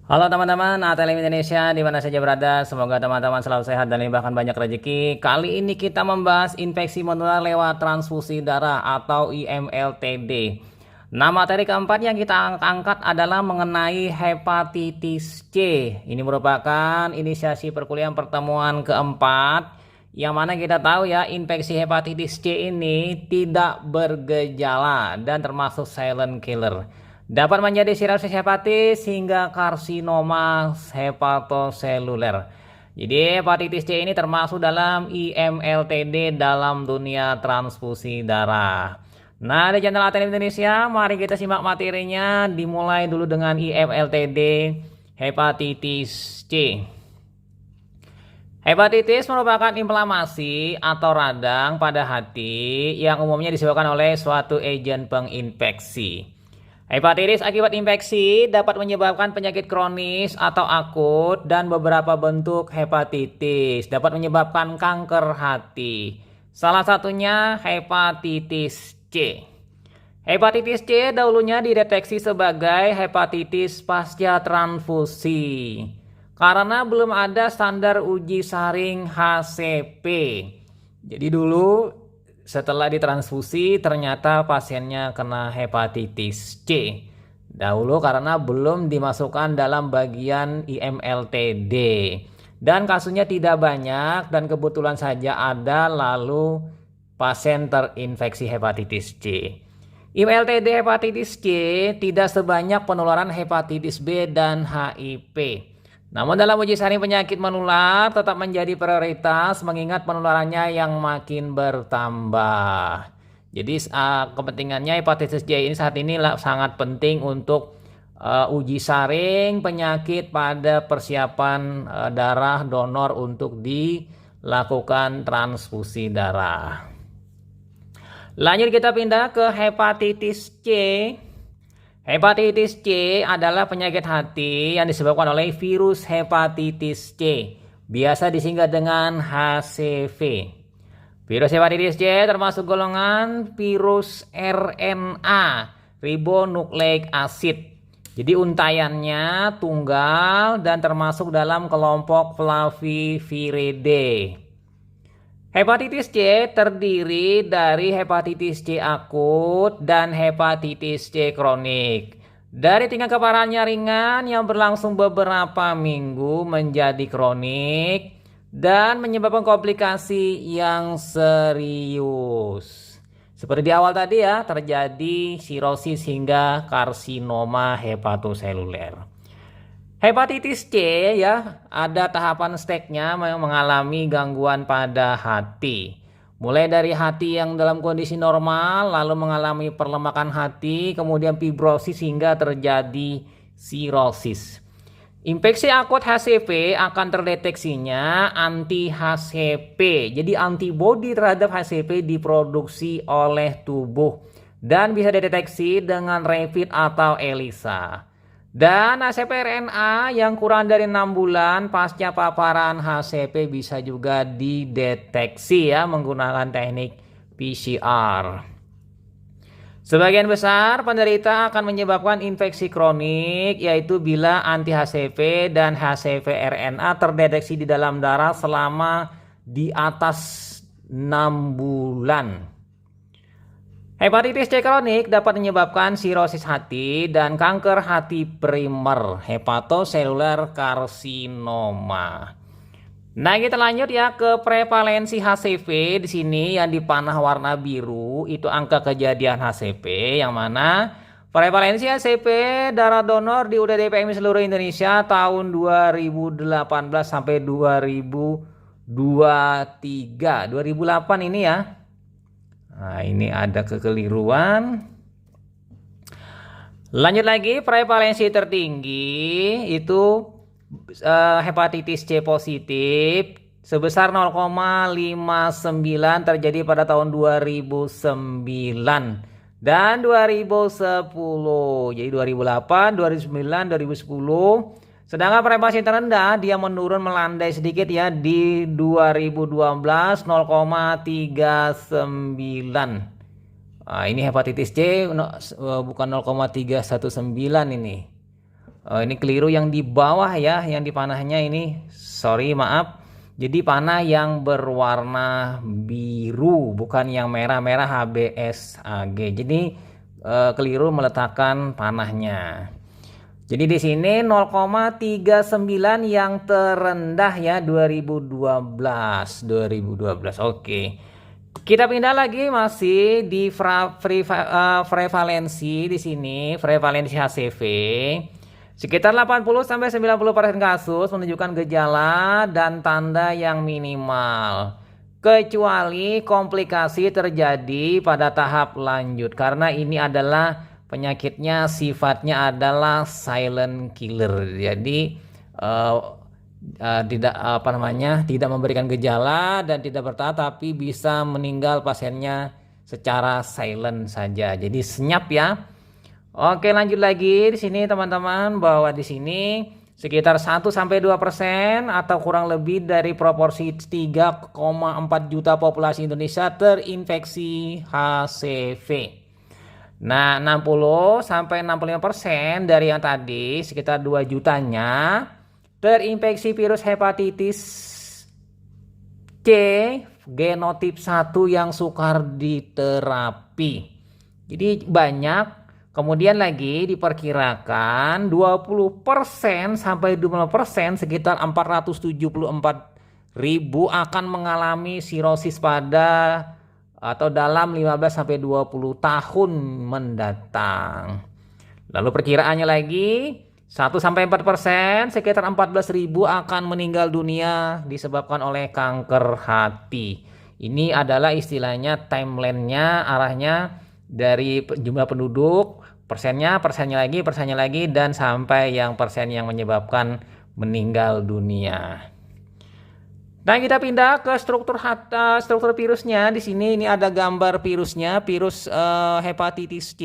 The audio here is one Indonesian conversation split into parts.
Halo teman-teman, ATLM Indonesia di mana saja berada, semoga teman-teman selalu sehat dan limpahkan banyak rezeki. Kali ini kita membahas infeksi menular lewat transfusi darah atau IMLTD. Nah, materi keempat yang kita angkat adalah mengenai hepatitis C. Ini merupakan inisiasi perkuliahan pertemuan keempat, yang mana kita tahu ya, infeksi hepatitis C ini tidak bergejala dan termasuk silent killer. Dapat menjadi sirosis hepatis hingga karsinoma hepatoseluler. Jadi hepatitis C ini termasuk dalam IMLTD dalam dunia transfusi darah. Nah, di channel ATLM Indonesia, mari kita simak materinya. Dimulai dulu dengan IMLTD hepatitis C. Hepatitis merupakan inflamasi atau radang pada hati yang umumnya disebabkan oleh suatu agen penginfeksi. Hepatitis akibat infeksi dapat menyebabkan penyakit kronis atau akut, dan beberapa bentuk hepatitis dapat menyebabkan kanker hati. Salah satunya hepatitis C. Hepatitis C dahulunya dideteksi sebagai hepatitis pasca transfusi karena belum ada standar uji saring HCP. Jadi dulu setelah ditransfusi ternyata pasiennya kena hepatitis C. Dahulu karena belum dimasukkan dalam bagian IMLTD. Dan kasusnya tidak banyak dan kebetulan saja ada, lalu pasien terinfeksi hepatitis C. IMLTD hepatitis C tidak sebanyak penularan hepatitis B dan HIV. Namun dalam uji saring penyakit menular tetap menjadi prioritas mengingat penularannya yang makin bertambah. Jadi kepentingannya hepatitis C ini saat ini sangat penting untuk uji saring penyakit pada persiapan darah donor untuk dilakukan transfusi darah. Lanjut kita pindah ke hepatitis C. Hepatitis C adalah penyakit hati yang disebabkan oleh virus hepatitis C, biasa disingkat dengan HCV. Virus hepatitis C termasuk golongan virus RNA, ribonucleic acid. Jadi untaiannya tunggal dan termasuk dalam kelompok Flaviviridae. Hepatitis C terdiri dari hepatitis C akut dan hepatitis C kronik. Dari tingkat keparahannya ringan yang berlangsung beberapa minggu menjadi kronik dan menyebabkan komplikasi yang serius. Seperti di awal tadi ya, terjadi sirosis hingga karsinoma hepatoseluler. Hepatitis C ya, ada tahapan stage-nya mengalami gangguan pada hati. Mulai dari hati yang dalam kondisi normal, lalu mengalami perlemakan hati, kemudian fibrosis hingga terjadi sirosis. Infeksi akut HCV akan terdeteksinya anti-HCV. Jadi antibodi terhadap HCV diproduksi oleh tubuh dan bisa dideteksi dengan rapid atau ELISA. Dan HCV-RNA yang kurang dari 6 bulan pasca paparan HCV bisa juga dideteksi ya menggunakan teknik PCR. Sebagian besar penderita akan menyebabkan infeksi kronik, yaitu bila anti-HCV dan HCV-RNA terdeteksi di dalam darah selama di atas 6 bulan. Hepatitis C kronik dapat menyebabkan sirosis hati dan kanker hati primer, hepatoseluler karsinoma. Nah, kita lanjut ya ke prevalensi HCV. Di sini yang dipanah warna biru itu angka kejadian HCV, yang mana prevalensi HCV darah donor di UDD PMI seluruh Indonesia tahun 2018 sampai 2023. 2008 ini ya. Nah, ini ada kekeliruan. Lanjut lagi, prevalensi tertinggi itu hepatitis C positif sebesar 0,59 terjadi pada tahun 2009 dan 2010. Jadi 2008, 2009, 2010. Sedangkan prevalensi terendah dia menurun melandai sedikit ya di 2012 0,39. Nah, ini hepatitis C bukan 0,319 ini. Ini keliru yang di bawah ya, yang di panahnya ini. Sorry, maaf. Jadi panah yang berwarna biru, bukan yang merah-merah HBSAG. Jadi keliru meletakkan panahnya. Jadi di sini 0,39 yang terendah ya 2012. Oke. Kita pindah lagi masih di prevalensi di sini, prevalensi HCV. Sekitar 80-90% kasus menunjukkan gejala dan tanda yang minimal. Kecuali komplikasi terjadi pada tahap lanjut. Karena ini adalah penyakitnya sifatnya adalah silent killer. Jadi tidak memberikan gejala dan tidak bertahap, tapi bisa meninggal pasiennya secara silent saja. Jadi senyap ya. Oke, lanjut lagi di sini teman-teman, bahwa di sini sekitar 1-2% atau kurang lebih dari proporsi 3,4 juta populasi Indonesia terinfeksi HCV. Nah, 60-65% dari yang tadi, sekitar 2 jutanya terinfeksi virus hepatitis C genotip 1 yang sukar diterapi. Jadi banyak. Kemudian lagi diperkirakan 20% sampai 25%, sekitar 474.000 akan mengalami sirosis pada atau dalam 15 sampai 20 tahun mendatang. Lalu perkiraannya lagi 1-4%, sekitar 14.000 akan meninggal dunia disebabkan oleh kanker hati. Ini adalah istilahnya timeline-nya, arahnya dari jumlah penduduk, persennya lagi, dan sampai yang persen yang menyebabkan meninggal dunia. Nah, kita pindah ke struktur virusnya. Di sini ini ada gambar virusnya, virus hepatitis C,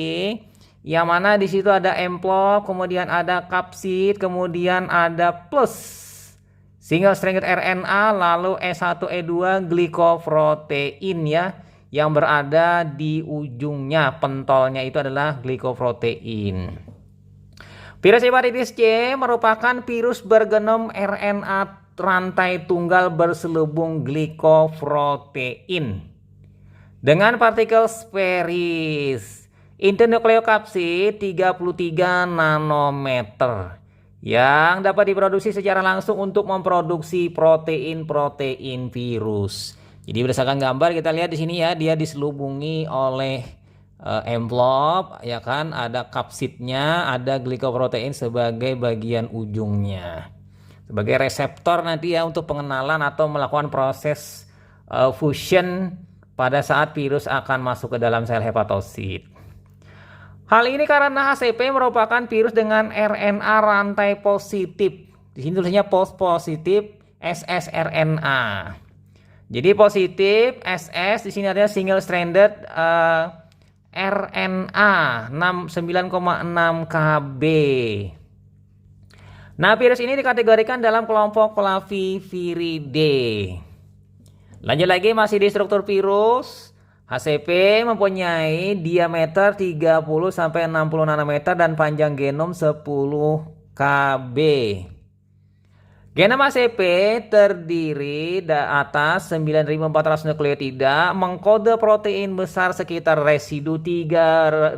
yang mana di situ ada amplop, kemudian ada kapsid, kemudian ada plus single stranded RNA, lalu E1E2 glikoprotein ya, yang berada di ujungnya, pentolnya itu adalah glikoprotein. Virus hepatitis C merupakan virus bergenom RNA rantai tunggal berselubung glikoprotein dengan partikel sferis inti nukleokapsid 33 nanometer yang dapat diproduksi secara langsung untuk memproduksi protein virus. Jadi berdasarkan gambar kita lihat di sini ya, dia diselubungi oleh envelope ya kan, ada kapsidnya, ada glikoprotein sebagai bagian ujungnya, sebagai reseptor nanti ya untuk pengenalan atau melakukan proses fusion pada saat virus akan masuk ke dalam sel hepatosit. Hal ini karena HCV merupakan virus dengan RNA rantai positif. Di sini tulisannya positif ssRNA. Jadi positif SS, di sini ada single stranded RNA 9,6 KB. Nah, virus ini dikategorikan dalam kelompok Claviviridae. Lanjut lagi masih di struktur virus. HCV mempunyai diameter 30 sampai 60 nanometer dan panjang genom 10 KB. Genom HCV terdiri atas 9.400 nukleotida mengkode protein besar sekitar residu 3.000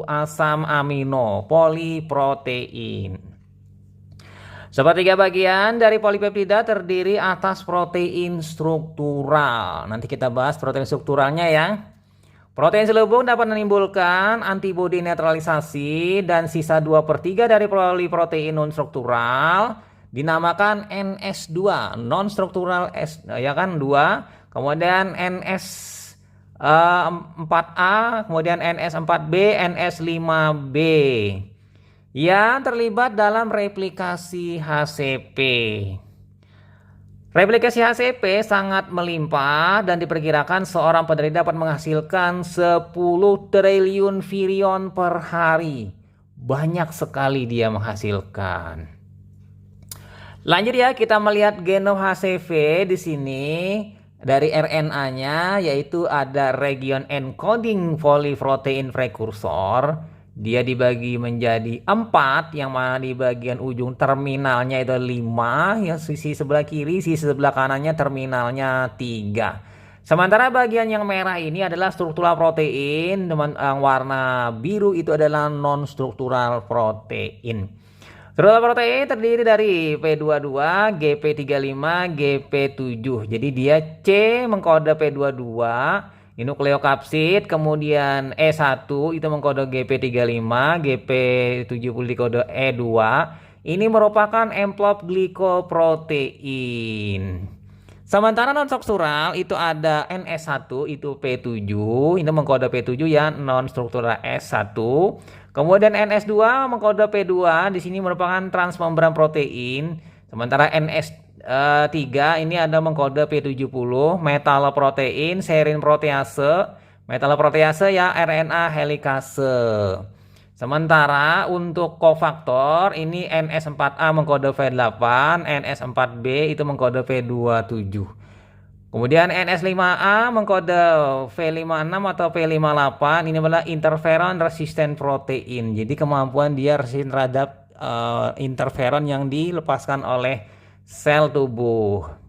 asam amino poliprotein. Sepertiga bagian dari polipeptida terdiri atas protein struktural. Nanti kita bahas protein strukturalnya ya. Protein selubung dapat menimbulkan antibodi netralisasi dan sisa 2/3 dari poliprotein non-struktural dinamakan NS2, non-struktural ya kan 2, kemudian NS4A, kemudian NS4B, NS5B yang terlibat dalam replikasi HCV. Replikasi HCV sangat melimpah dan diperkirakan seorang penderita dapat menghasilkan 10 triliun virion per hari. Banyak sekali dia menghasilkan. Lanjut ya, kita melihat genom HCV di sini dari RNA-nya, yaitu ada region encoding polyprotein precursor dia dibagi menjadi 4, yang mana di bagian ujung terminalnya itu 5, yang sisi sebelah kiri, sisi sebelah kanannya terminalnya 3. Sementara bagian yang merah ini adalah struktural protein, yang warna biru itu adalah non struktural protein. Struktural protein terdiri dari P22, GP35, GP7. Jadi dia C mengkode P22, ini nukleokapsid, kemudian E1 itu mengkode GP35, GP70 dikode E2. Ini merupakan envelop glikoprotein. Sementara non struktural itu ada NS1 itu P7, ini mengkode P7 ya, non struktural S1. Kemudian NS2 mengkode P2, di sini merupakan transmembran protein. Sementara NS3 ini ada mengkode P70, metaloprotein, serin protease. Metaloprotease ya RNA helikase. Sementara untuk kofaktor ini NS4A mengkode V8, NS4B itu mengkode V27. Kemudian NS5A mengkode V56 atau V58, ini adalah interferon resistant protein. Jadi kemampuan dia resisten terhadap interferon yang dilepaskan oleh sel tubuh.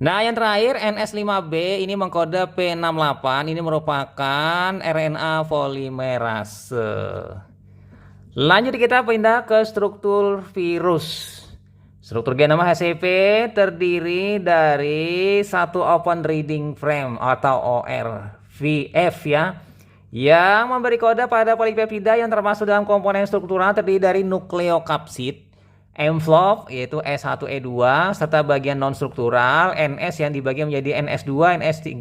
Nah, yang terakhir NS5B ini mengkode P68, ini merupakan RNA polimerase. Lanjut kita pindah ke struktur virus. Struktur genoma HCV terdiri dari satu open reading frame atau ORVF ya, yang memberi kode pada polipeptida yang termasuk dalam komponen struktural terdiri dari nukleokapsid, envelop yaitu S1E2 serta bagian non struktural NS yang dibagi menjadi NS2, NS3,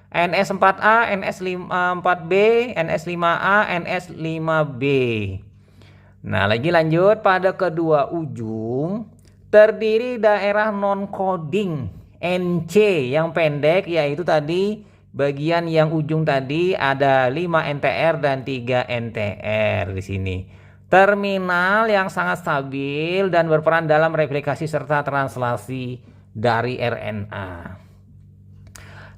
NS4A, NS4B, NS5A, NS5B. Nah, lanjut pada kedua ujung terdiri daerah non coding NC yang pendek, yaitu tadi bagian yang ujung tadi ada 5 NTR dan 3 NTR di sini. Terminal yang sangat stabil dan berperan dalam replikasi serta translasi dari RNA.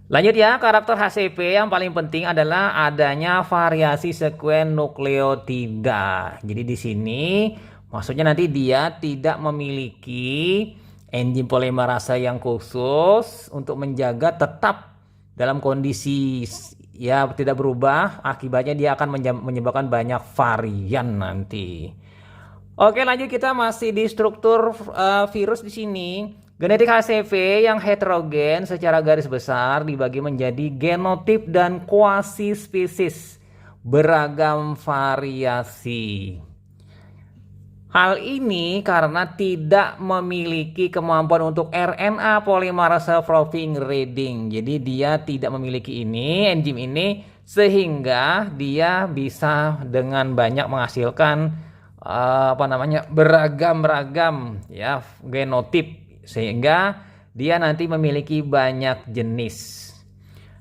Lanjut ya, karakter HCV yang paling penting adalah adanya variasi sekuen nukleotida. Jadi di sini maksudnya nanti dia tidak memiliki enzim polimerase yang khusus untuk menjaga tetap dalam kondisi ya tidak berubah, akibatnya dia akan menyebabkan banyak varian nanti. Oke, lanjut kita masih di struktur virus di sini. Genetik HCV yang heterogen secara garis besar dibagi menjadi genotip dan kuasi spesies, beragam variasi. Hal ini karena tidak memiliki kemampuan untuk RNA polymerase proofing reading. Jadi dia tidak memiliki ini, enzim ini, sehingga dia bisa dengan banyak menghasilkan beragam ya genotip, sehingga dia nanti memiliki banyak jenis.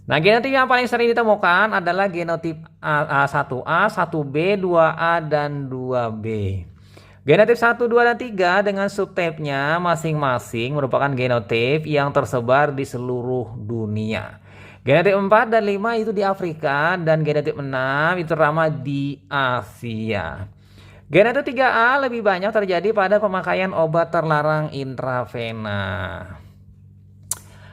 Nah, genotip yang paling sering ditemukan adalah genotip A1A, 1B, 2A, dan 2B. Genotip 1, 2, dan 3 dengan subtype-nya masing-masing merupakan genotip yang tersebar di seluruh dunia. Genotip 4 dan 5 itu di Afrika, dan genotip 6 itu terutama di Asia. Genotip 3A lebih banyak terjadi pada pemakaian obat terlarang intravena.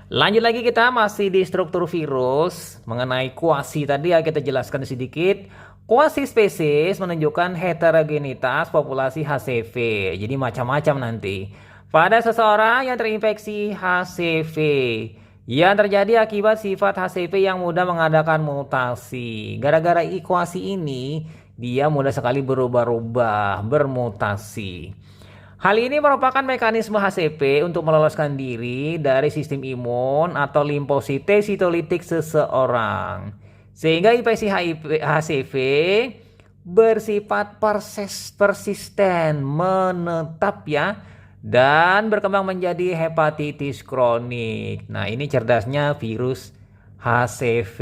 Lanjut lagi kita masih di struktur virus. Mengenai kuasi tadi ya kita jelaskan sedikit. Kuasi spesies menunjukkan heterogenitas populasi HCV. Jadi macam-macam nanti. Pada seseorang yang terinfeksi HCV yang terjadi akibat sifat HCV yang mudah mengadakan mutasi. Gara-gara kuasi ini dia mudah sekali berubah-ubah, bermutasi. Hal ini merupakan mekanisme HCV untuk meloloskan diri dari sistem imun atau limfosit sitolitik seseorang. Sehingga infeksi HCV bersifat persisten, menetap ya, dan berkembang menjadi hepatitis kronik. Nah, ini cerdasnya virus HCV.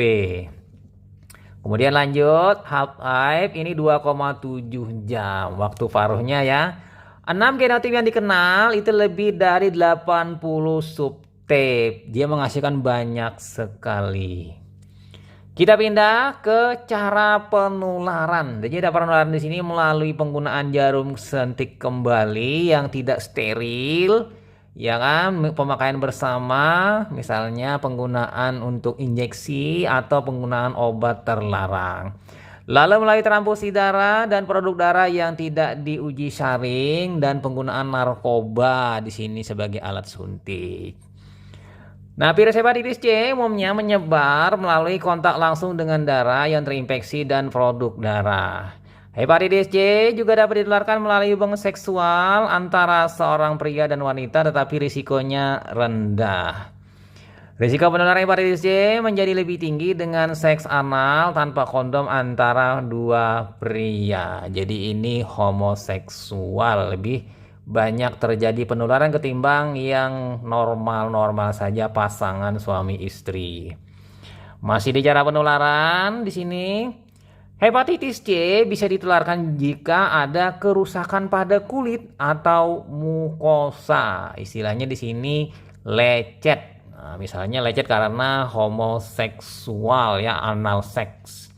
Kemudian lanjut, half-life ini 2,7 jam waktu paruhnya ya. 6 genotip yang dikenal itu lebih dari 80 subtype. Dia menghasilkan banyak sekali. Kita pindah ke cara penularan. Jadi ada penularan di sini melalui penggunaan jarum suntik kembali yang tidak steril, ya kan? Pemakaian bersama, misalnya penggunaan untuk injeksi atau penggunaan obat terlarang. Lalu melalui transfusi darah dan produk darah yang tidak diuji saring dan penggunaan narkoba di sini sebagai alat suntik. Nah, virus hepatitis C umumnya menyebar melalui kontak langsung dengan darah yang terinfeksi dan produk darah. Hepatitis C juga dapat ditularkan melalui hubungan seksual antara seorang pria dan wanita, tetapi risikonya rendah. Risiko penularan hepatitis C menjadi lebih tinggi dengan seks anal tanpa kondom antara dua pria. Jadi ini homoseksual, lebih banyak terjadi penularan ketimbang yang normal-normal saja pasangan suami istri. Masih di cara penularan di sini. Hepatitis C bisa ditularkan jika ada kerusakan pada kulit atau mukosa. Istilahnya di sini lecet. Nah, misalnya lecet karena homoseksual ya, anal seks.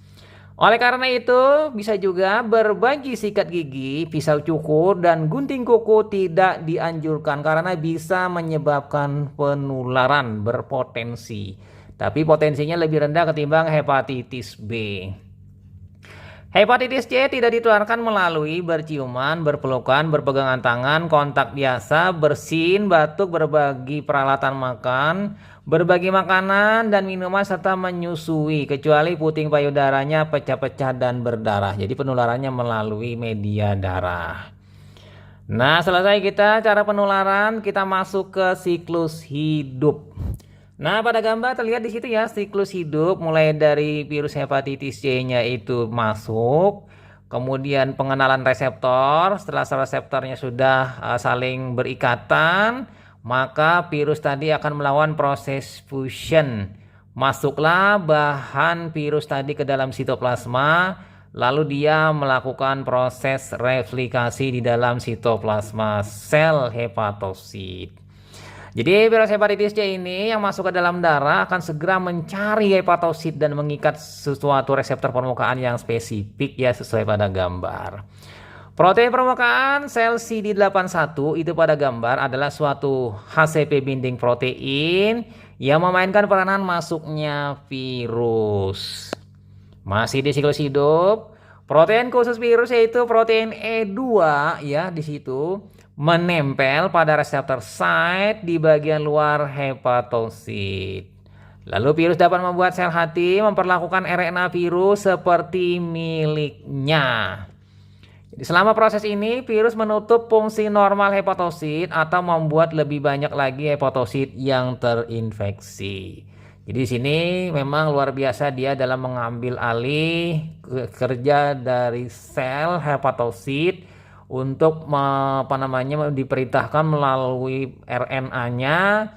Oleh karena itu, bisa juga berbagi sikat gigi, pisau cukur, dan gunting kuku tidak dianjurkan karena bisa menyebabkan penularan berpotensi. Tapi potensinya lebih rendah ketimbang hepatitis B. Hepatitis C tidak ditularkan melalui berciuman, berpelukan, berpegangan tangan, kontak biasa, bersin, batuk, berbagi peralatan makan, berbagi makanan dan minuman, serta menyusui, kecuali puting payudaranya pecah-pecah dan berdarah. Jadi penularannya melalui media darah. Nah, selesai kita cara penularan, kita masuk ke siklus hidup. Nah, pada gambar terlihat di situ ya siklus hidup mulai dari virus hepatitis C-nya itu masuk, kemudian pengenalan reseptor. Setelah reseptornya sudah saling berikatan, maka virus tadi akan melawan proses fusion. Masuklah bahan virus tadi ke dalam sitoplasma, lalu dia melakukan proses replikasi di dalam sitoplasma sel hepatosit. Jadi virus hepatitis C ini yang masuk ke dalam darah akan segera mencari hepatosit dan mengikat sesuatu reseptor permukaan yang spesifik ya, sesuai pada gambar. Protein permukaan sel CD81 itu pada gambar adalah suatu HCP binding protein yang memainkan peranan masuknya virus. Masih di siklus hidup, protein khusus virus yaitu protein E2 ya di situ menempel pada reseptor site di bagian luar hepatosit. Lalu virus dapat membuat sel hati memperlakukan RNA virus seperti miliknya. Jadi selama proses ini virus menutup fungsi normal hepatosit atau membuat lebih banyak lagi hepatosit yang terinfeksi. Jadi di sini memang luar biasa dia dalam mengambil alih kerja dari sel hepatosit untuk diperintahkan melalui RNA-nya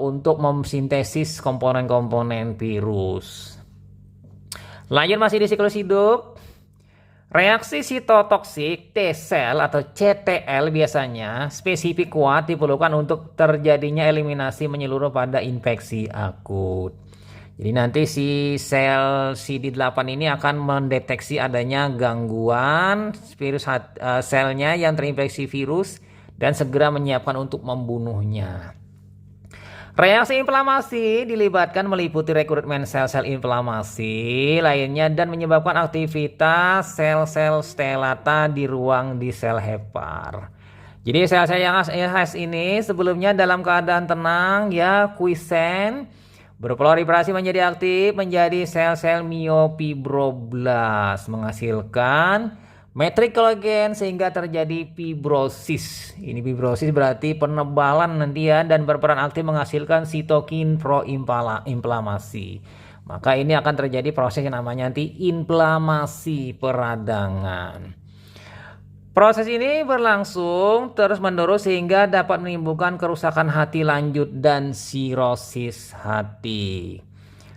untuk memsintesis komponen-komponen virus. Lanjut masih di siklus hidup. Reaksi sitotoksik T sel atau CTL biasanya spesifik kuat diperlukan untuk terjadinya eliminasi menyeluruh pada infeksi akut. Jadi nanti si sel CD8 ini akan mendeteksi adanya gangguan virus selnya yang terinfeksi virus dan segera menyiapkan untuk membunuhnya. Reaksi inflamasi dilibatkan meliputi rekrutmen sel-sel inflamasi lainnya dan menyebabkan aktivitas sel-sel stelata di ruang di sel hepar. Jadi sel-sel yang khas ini sebelumnya dalam keadaan tenang ya, kuisen, berproliferasi menjadi aktif menjadi sel-sel myofibroblas, menghasilkan metrik kolagen sehingga terjadi fibrosis. Ini fibrosis berarti penebalan nanti ya, dan berperan aktif menghasilkan sitokin proinflamasi. Maka ini akan terjadi proses yang namanya nanti inflamasi peradangan. Proses ini berlangsung terus-menerus sehingga dapat menimbulkan kerusakan hati lanjut dan sirosis hati.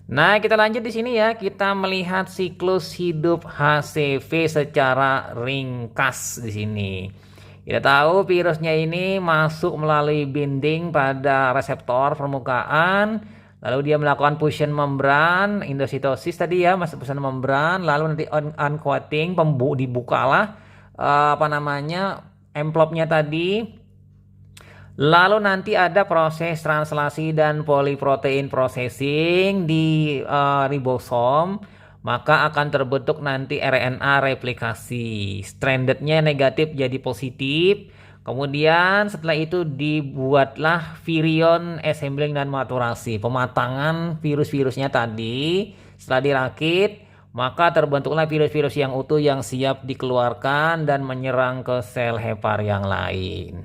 Nah, kita lanjut di sini ya. Kita melihat siklus hidup HCV secara ringkas di sini. Kita tahu virusnya ini masuk melalui binding pada reseptor permukaan, Lalu dia melakukan fusion membran, endositosis tadi ya, masuk fusion membran, lalu nanti uncoating, dibukalah envelope-nya tadi. Lalu nanti ada proses translasi dan poliprotein processing di ribosom, maka akan terbentuk nanti RNA replikasi. Strandednya negatif jadi positif. Kemudian setelah itu dibuatlah virion assembling dan maturasi, pematangan virus-virusnya tadi. Setelah dirakit, maka terbentuklah virus-virus yang utuh yang siap dikeluarkan dan menyerang ke sel hepar yang lain.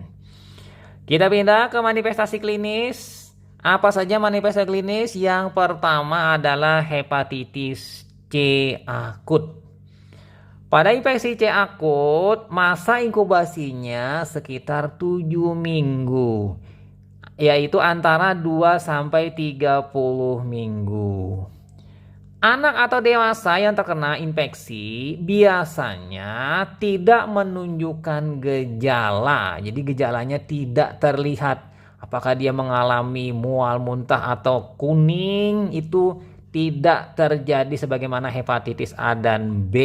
Kita pindah ke manifestasi klinis. Apa saja manifestasi klinis? Yang pertama adalah hepatitis C akut. Pada infeksi C akut, masa inkubasinya sekitar 7 minggu, yaitu antara 2 sampai 30 minggu. Anak atau dewasa yang terkena infeksi biasanya tidak menunjukkan gejala. Jadi gejalanya tidak terlihat. Apakah dia mengalami mual, muntah atau kuning, itu tidak terjadi sebagaimana hepatitis A dan B.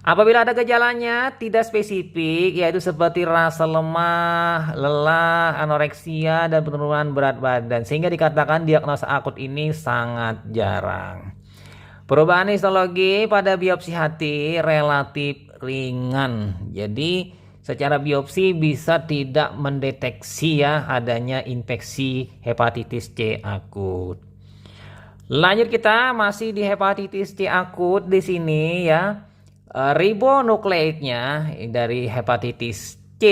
Apabila ada gejalanya tidak spesifik, yaitu seperti rasa lemah, lelah, anoreksia, dan penurunan berat badan, sehingga dikatakan diagnosa akut ini sangat jarang. Perubahan histologi pada biopsi hati relatif ringan, jadi secara biopsi bisa tidak mendeteksi ya adanya infeksi hepatitis C akut. Lanjut, kita masih di hepatitis C akut di sini ya. Ribonukleotidnya dari hepatitis C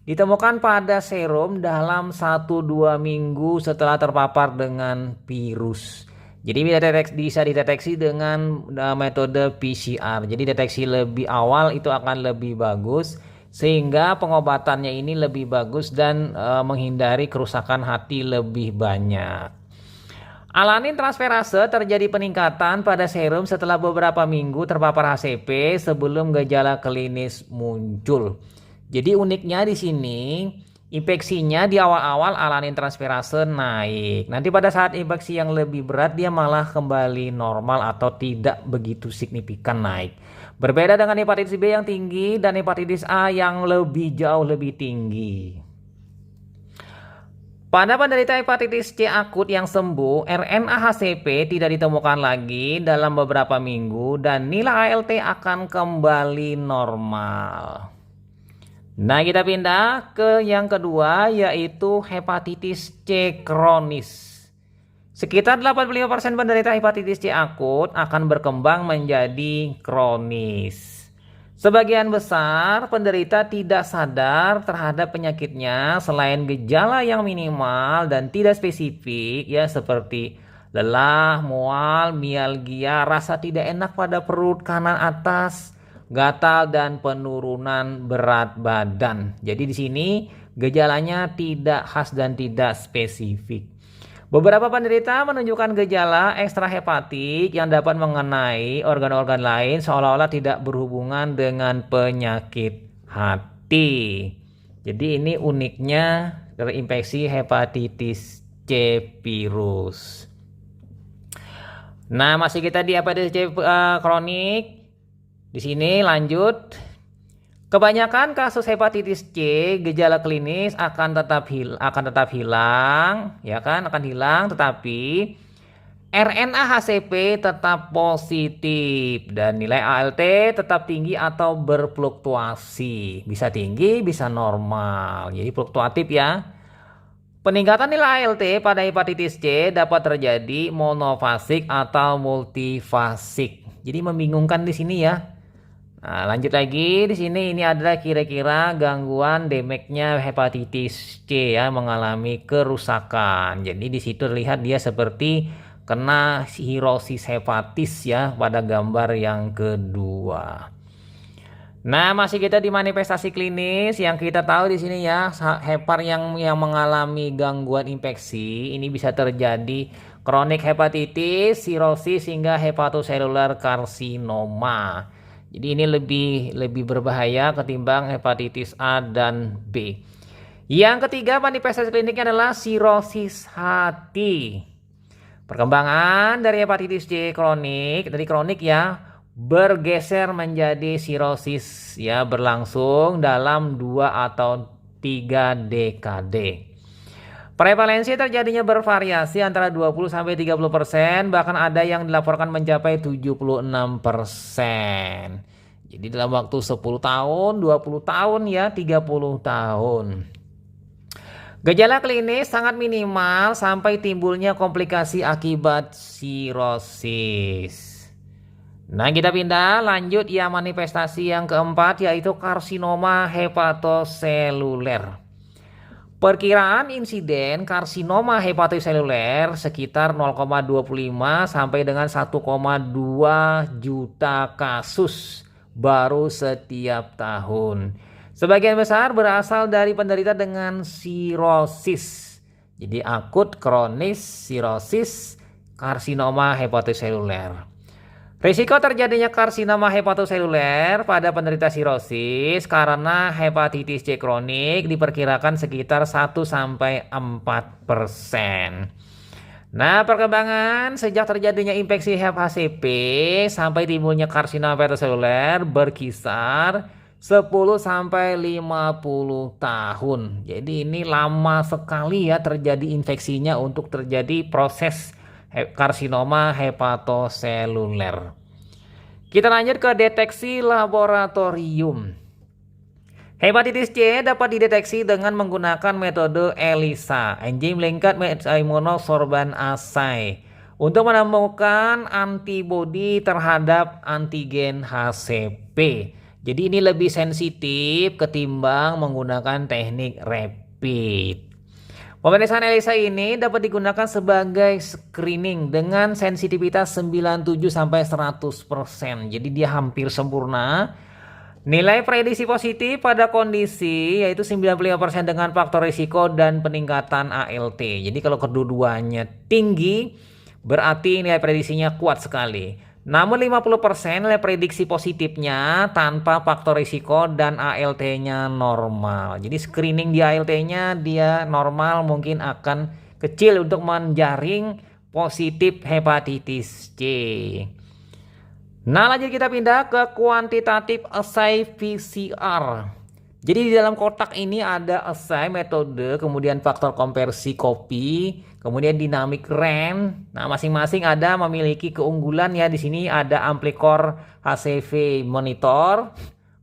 ditemukan pada serum dalam 1-2 minggu setelah terpapar dengan virus. Jadi bisa dideteksi dengan metode PCR. Jadi deteksi lebih awal itu akan lebih bagus, sehingga pengobatannya ini lebih bagus dan menghindari kerusakan hati lebih banyak. Alanin transferase terjadi peningkatan pada serum setelah beberapa minggu terpapar HCP sebelum gejala klinis muncul. Jadi uniknya di sini infeksinya di awal-awal alanin transferase naik. Nanti pada saat infeksi yang lebih berat dia malah kembali normal atau tidak begitu signifikan naik. Berbeda dengan hepatitis B yang tinggi dan hepatitis A yang jauh lebih tinggi. Pada penderita hepatitis C akut yang sembuh, RNA HCP tidak ditemukan lagi dalam beberapa minggu dan nilai ALT akan kembali normal. Nah, kita pindah ke yang kedua, yaitu hepatitis C kronis. Sekitar 85% penderita hepatitis C akut akan berkembang menjadi kronis. Sebagian besar penderita tidak sadar terhadap penyakitnya selain gejala yang minimal dan tidak spesifik ya, seperti lelah, mual, mialgia, rasa tidak enak pada perut kanan atas, gatal, dan penurunan berat badan. Jadi di sini gejalanya tidak khas dan tidak spesifik. Beberapa penderita menunjukkan gejala ekstrahepatik yang dapat mengenai organ-organ lain seolah-olah tidak berhubungan dengan penyakit hati. Jadi ini uniknya terinfeksi hepatitis C virus. Nah, masih kita di hepatitis C kronik. Di sini lanjut. Kebanyakan kasus hepatitis C gejala klinis akan tetap hilang, ya kan, akan hilang, tetapi RNA HCP tetap positif dan nilai ALT tetap tinggi atau berfluktuasi, bisa tinggi, bisa normal, jadi fluktuatif ya. Peningkatan nilai ALT pada hepatitis C dapat terjadi monofasik atau multifasik. Jadi membingungkan di sini ya. Nah, lanjut lagi di sini, ini adalah kira-kira gangguan damage-nya hepatitis C ya, mengalami kerusakan. Jadi di situ terlihat dia seperti kena cirrhosis hepatis ya pada gambar yang kedua. Nah, masih kita di manifestasi klinis yang kita tahu di sini ya, hepar yang mengalami gangguan infeksi ini bisa terjadi kronik hepatitis, cirrhosis hingga hepatocellular karsinoma. Jadi ini lebih berbahaya ketimbang hepatitis A dan B. Yang ketiga manifestasi kliniknya adalah sirosis hati. Perkembangan dari hepatitis C kronik, dari kronik ya, bergeser menjadi sirosis ya, berlangsung dalam 2 atau 3 dekade. Prevalensi terjadinya bervariasi antara 20-30%, bahkan ada yang dilaporkan mencapai 76%. Jadi dalam waktu 10 tahun, 20 tahun ya, 30 tahun. Gejala klinis sangat minimal sampai timbulnya komplikasi akibat sirosis. Nah, kita pindah lanjut ya, manifestasi yang keempat yaitu karsinoma hepatoseluler. Perkiraan insiden karsinoma hepatoseluler sekitar 0,25 sampai dengan 1,2 juta kasus baru setiap tahun. Sebagian besar berasal dari penderita dengan sirosis. Jadi akut, kronis, sirosis, karsinoma hepatoseluler. Risiko terjadinya karsinoma hepatoseluler pada penderita sirosis karena hepatitis C kronik diperkirakan sekitar 1-4%. Nah, perkembangan sejak terjadinya infeksi HCP sampai timbulnya karsinoma hepatoseluler berkisar 10-50 tahun. Jadi ini lama sekali ya terjadi infeksinya untuk terjadi proses karsinoma hepatoseluler. Kita lanjut ke deteksi laboratorium. Hepatitis C dapat dideteksi dengan menggunakan metode ELISA, Enzim Linked Immunosorbent Assay, untuk menemukan antibodi terhadap antigen HCP. Jadi ini lebih sensitif ketimbang menggunakan teknik rapid. Pemeriksaan ELISA ini dapat digunakan sebagai screening dengan sensitivitas 97-100%. Jadi dia hampir sempurna. Nilai prediksi positif pada kondisi yaitu 95% dengan faktor risiko dan peningkatan ALT. Jadi kalau kedua-duanya tinggi berarti nilai prediksinya kuat sekali. Namun 50% nilai prediksi positifnya tanpa faktor risiko dan ALT-nya normal. Jadi screening di ALT-nya dia normal, mungkin akan kecil untuk menjaring positif hepatitis C. Nah, lanjut kita pindah ke kuantitatif assay PCR. Jadi di dalam kotak ini ada assay metode, kemudian faktor konversi kopi, kemudian dinamik range. Nah, masing-masing ada memiliki keunggulan ya. Di sini ada Amplicor HCV monitor,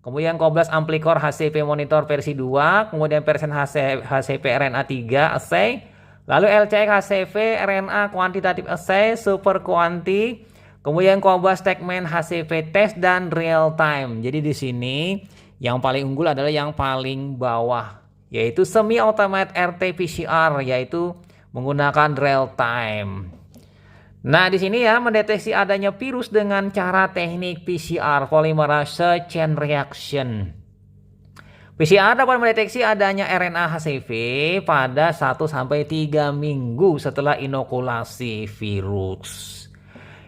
kemudian Coblas Amplicor HCV monitor versi 2, kemudian persen HCV RNA 3 assay, lalu LCX HCV RNA quantitative assay super quanti, kemudian Cobas Stackman HCV test dan real time. Jadi di sini yang paling unggul adalah yang paling bawah, yaitu semi automate RT-PCR, yaitu menggunakan real time. Nah, di sini ya mendeteksi adanya virus dengan cara teknik PCR polymerase chain reaction. PCR dapat mendeteksi adanya RNA HCV pada 1-3 minggu setelah inokulasi virus.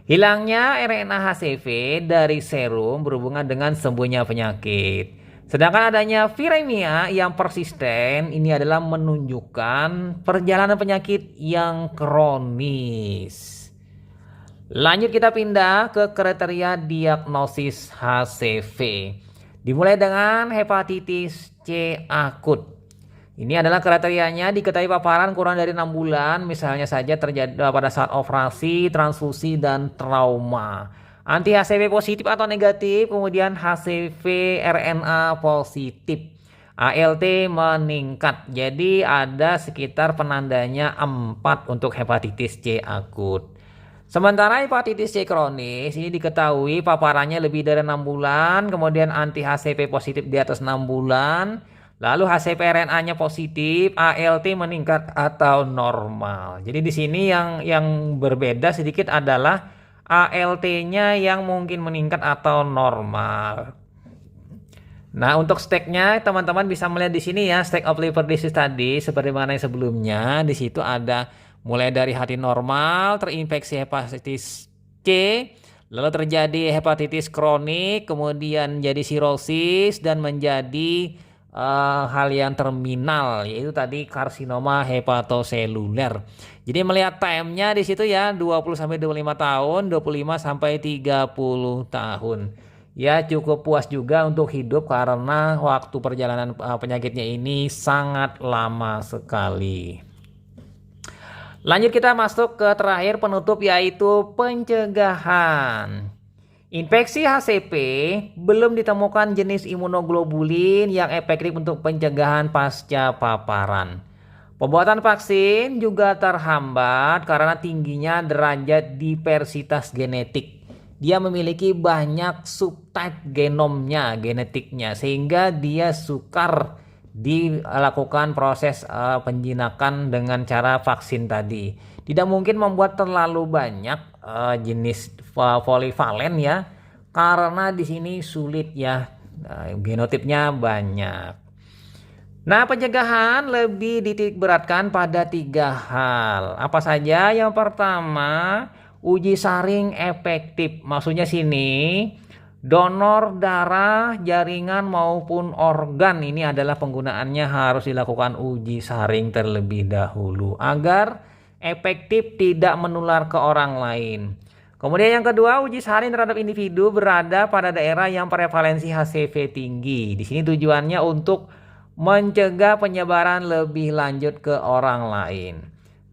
Hilangnya RNA HCV dari serum berhubungan dengan sembuhnya penyakit. Sedangkan adanya viremia yang persisten ini adalah menunjukkan perjalanan penyakit yang kronis. Lanjut kita pindah ke kriteria diagnosis HCV. Dimulai dengan hepatitis C akut. Ini adalah kriterianya diketahui paparan kurang dari 6 bulan, misalnya saja terjadi pada saat operasi, transfusi, dan trauma. Anti HCV positif atau negatif, kemudian HCV RNA positif. ALT meningkat. Jadi ada sekitar penandanya 4 untuk hepatitis C akut. Sementara hepatitis C kronis ini diketahui paparannya lebih dari 6 bulan, kemudian anti HCV positif di atas 6 bulan, lalu HCV RNA-nya positif, ALT meningkat atau normal. Jadi di sini yang berbeda sedikit adalah ALT-nya yang mungkin meningkat atau normal. Nah, untuk stage-nya teman-teman bisa melihat di sini ya, stage of liver disease tadi seperti mana yang sebelumnya. Di situ ada mulai dari hati normal, terinfeksi hepatitis C, lalu terjadi hepatitis kronik, kemudian jadi sirosis dan menjadi hal yang terminal, yaitu tadi karsinoma hepatoseluler. Jadi melihat time-nya di situ ya 20 sampai 25 tahun, 25 sampai 30 tahun. Ya cukup puas juga untuk hidup karena waktu perjalanan penyakitnya ini sangat lama sekali. Lanjut kita masuk ke terakhir penutup yaitu pencegahan. Infeksi HCP belum ditemukan jenis imunoglobulin yang efektif untuk pencegahan pasca paparan. Pembuatan vaksin juga terhambat karena tingginya derajat diversitas genetik. Dia memiliki banyak subtype genomnya, genetiknya, sehingga dia sukar dilakukan proses penjinakan dengan cara vaksin tadi. Tidak mungkin membuat terlalu banyak jenis polivalen ya, karena di sini sulit ya, genotipnya banyak. Nah, pencegahan lebih dititik beratkan pada 3 hal. Apa saja? Yang pertama, uji saring efektif. Maksudnya sini, donor darah, jaringan maupun organ ini adalah penggunaannya harus dilakukan uji saring terlebih dahulu agar efektif tidak menular ke orang lain. Kemudian yang kedua, uji saring terhadap individu berada pada daerah yang prevalensi HCV tinggi. Di sini tujuannya untuk mencegah penyebaran lebih lanjut ke orang lain.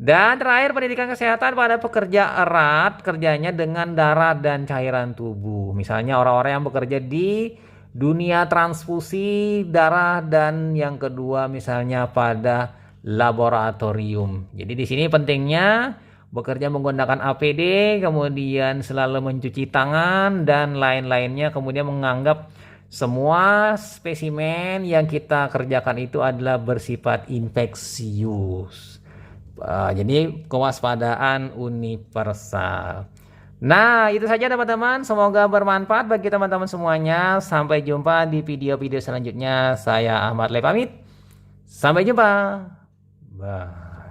Dan terakhir, pendidikan kesehatan pada pekerja erat kerjanya dengan darah dan cairan tubuh. Misalnya orang-orang yang bekerja di dunia transfusi darah, dan yang kedua misalnya pada laboratorium. Jadi di sini pentingnya bekerja menggunakan APD, kemudian selalu mencuci tangan dan lain-lainnya, kemudian menganggap semua spesimen yang kita kerjakan itu adalah bersifat infeksius. Jadi kewaspadaan universal. Nah, itu saja teman-teman. Semoga bermanfaat bagi teman-teman semuanya. Sampai jumpa di video-video selanjutnya. Saya Ahmad Le pamit. Sampai jumpa. Bye.